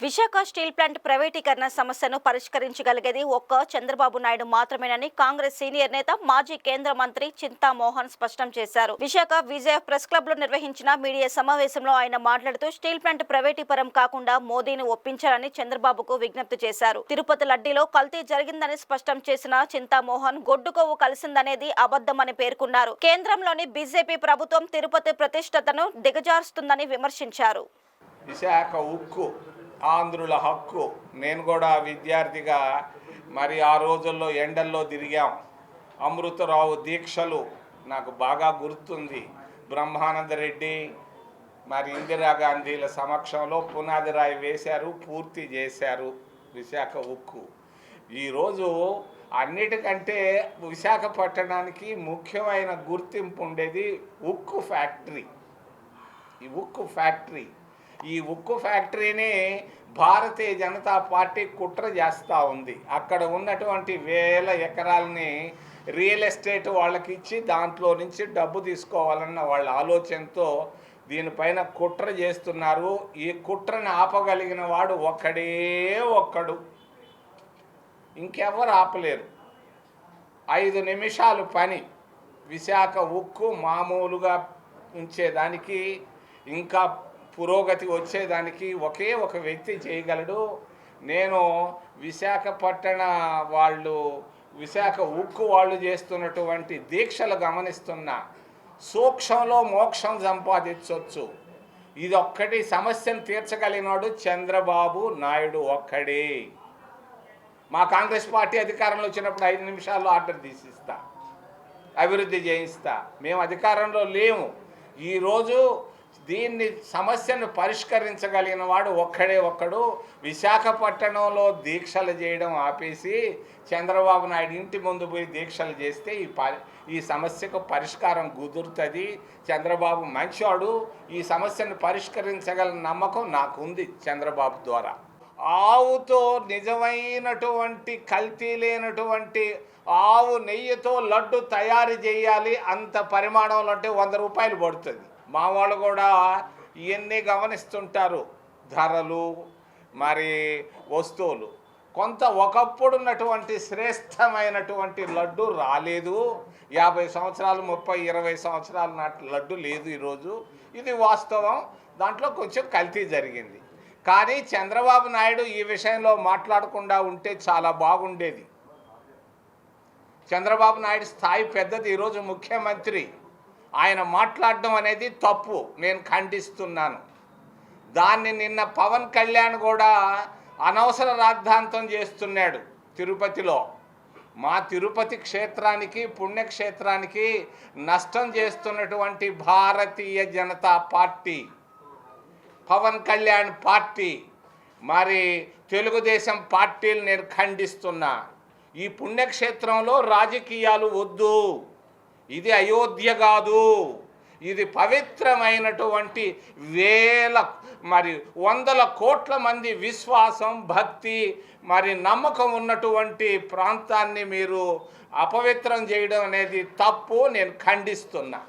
Visakha steel plant ప్రైవేటీకరణ సమస్యను పరిష్కరించగలిగేది ఒక్క చంద్రబాబు నాయుడు మాత్రమేనని కాంగ్రెస్ సీనియర్ నేత మాజీ కేంద్ర మంత్రి చింతా మోహన్ స్పష్టం చేశారు. విశాఖ విజయ ప్రెస్ క్లబ్ లో నిర్వహించిన మీడియా సమావేశంలో ఆయన మాట్లాడుతూ స్టీల్ ప్లాంట్ ప్రైవేటీకరం కాకుండా మోదీని ఒప్పించాలని చంద్రబాబుకు విజ్ఞప్తి చేశారు. తిరుపతి లడ్డీలో కల్తీ జరిగిందని స్పష్టం చేసిన చింతా మోహన్ గొడ్డుకోవు కలిసిందనేది అబద్ధమని పేర్కొన్నారు. కేంద్రంలోని బీజేపీ ప్రభుత్వం తిరుపతి ప్రతిష్టతను దిగజారుస్తుందని విమర్శించారు. విశాఖ ఉక్కు ఆంధ్రుల హక్కు. నేను కూడా విద్యార్థిగా మరి ఆ రోజుల్లో ఎండల్లో తిరిగాం. అమృతరావు దీక్షలు నాకు బాగా గుర్తుంది. బ్రహ్మానంద రెడ్డి మరి ఇందిరాగాంధీల సమక్షంలో పునాది రాయి వేశారు, పూర్తి చేశారు విశాఖ ఉక్కు. ఈరోజు అన్నిటికంటే విశాఖపట్టణానికి ముఖ్యమైన గుర్తింపు ఉండేది ఉక్కు ఫ్యాక్టరీ. ఈ ఉక్కు ఫ్యాక్టరీని భారతీయ జనతా పార్టీ కుట్ర చేస్తూ ఉంది. అక్కడ ఉన్నటువంటి వేల ఎకరాలని రియల్ ఎస్టేట్ వాళ్ళకి ఇచ్చి దాంట్లో నుంచి డబ్బు తీసుకోవాలన్న వాళ్ళ ఆలోచనతో దీనిపైన కుట్ర చేస్తున్నారు. ఈ కుట్రను ఆపగలిగిన వాడు ఒక్కడు, ఇంకెవరు ఆపలేరు. 5 నిమిషాలు పని విశాఖ ఉక్కు మామూలుగా ఉంచేదానికి, ఇంకా పురోగతి వచ్చేదానికి ఒకే ఒక వ్యక్తి చేయగలడు. నేను విశాఖపట్టణ విశాఖ ఉక్కు వాళ్ళు చేస్తున్నటువంటి దీక్షలు గమనిస్తున్నా. సూక్ష్మంలో మోక్షం సంపాదించవచ్చు. ఇదొక్కటి సమస్యను తీర్చగలిగినాడు చంద్రబాబు నాయుడు ఒక్కడే. మా కాంగ్రెస్ పార్టీ అధికారంలో వచ్చినప్పుడు 5 నిమిషాల్లో ఆర్డర్ తీసిస్తా, అభివృద్ధి చేయిస్తా. మేము అధికారంలో లేము. ఈరోజు దీన్ని సమస్యను పరిష్కరించగలిగిన వాడు ఒక్కడు. విశాఖపట్టణంలో దీక్షలు చేయడం ఆపేసి చంద్రబాబు నాయుడు ఇంటి ముందు పోయి దీక్షలు చేస్తే ఈ సమస్యకు పరిష్కారం కుదురుతుంది. చంద్రబాబు మంచివాడు. ఈ సమస్యను పరిష్కరించగల నమ్మకం నాకుంది చంద్రబాబు ద్వారా. ఆవుతో నిజమైనటువంటి కల్తీ లేనటువంటి ఆవు నెయ్యితో లడ్డు తయారు చేయాలి. అంత పరిమాణంలో అంటే 100 రూపాయలు పడుతుంది. మా వాళ్ళు కూడా ఇవన్నీ గమనిస్తుంటారు. ధరలు మరి వస్తువులు ఒకప్పుడు ఉన్నటువంటి శ్రేష్టమైనటువంటి లడ్డు రాలేదు. 50 సంవత్సరాలు 30, 20 సంవత్సరాల నాటి లడ్డు లేదు ఈరోజు. ఇది వాస్తవం. దాంట్లో కొంచెం కల్తీ జరిగింది. కానీ చంద్రబాబు నాయుడు ఈ విషయంలో మాట్లాడకుండా ఉంటే చాలా బాగుండేది. చంద్రబాబు నాయుడు స్థాయి పెద్దది. ఈరోజు ముఖ్యమంత్రి. ఆయన మాట్లాడడం అనేది తప్పు, నేను ఖండిస్తున్నాను. దాన్ని నిన్న పవన్ కళ్యాణ్ కూడా అనవసర రాద్ధాంతం చేస్తున్నాడు తిరుపతిలో. మా తిరుపతి క్షేత్రానికి, పుణ్యక్షేత్రానికి నష్టం చేస్తున్నటువంటి భారతీయ జనతా పార్టీ, పవన్ కళ్యాణ్ పార్టీ, మరి తెలుగుదేశం పార్టీలు నేను ఖండిస్తున్నా. ఈ పుణ్యక్షేత్రంలో రాజకీయాలు వద్దు. ఇది అయోధ్య కాదు. ఇది పవిత్రమైనటువంటి వందల కోట్ల మంది విశ్వాసం, భక్తి మరి నమ్మకం ఉన్నటువంటి ప్రాంతాన్ని మీరు అపవిత్రం చేయడం అనేది తప్పు. నేను ఖండిస్తున్నా.